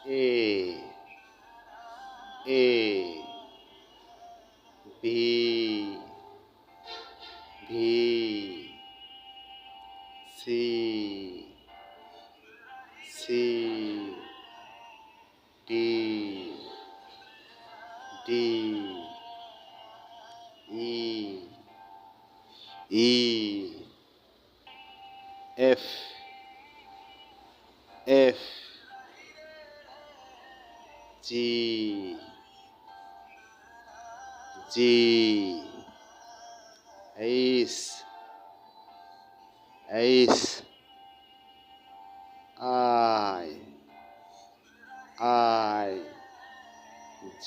A A B V C C D D E E F F G G H H I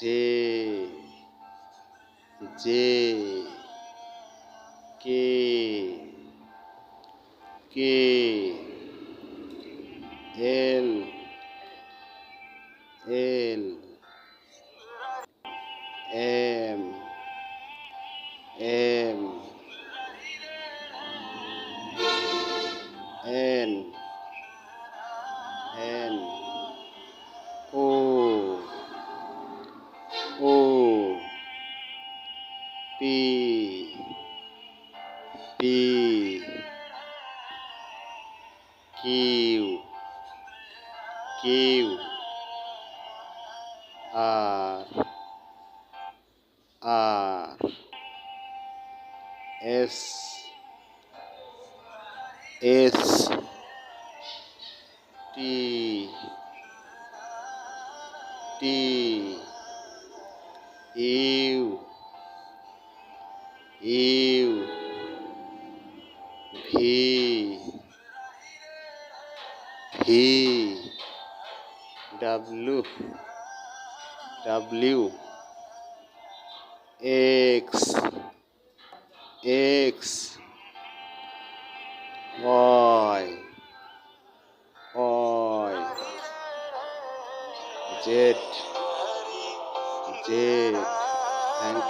J J K K L L M M N N O O P P Q Q R R S S T T U U V V W W X X Y Y Z Z. Thank you.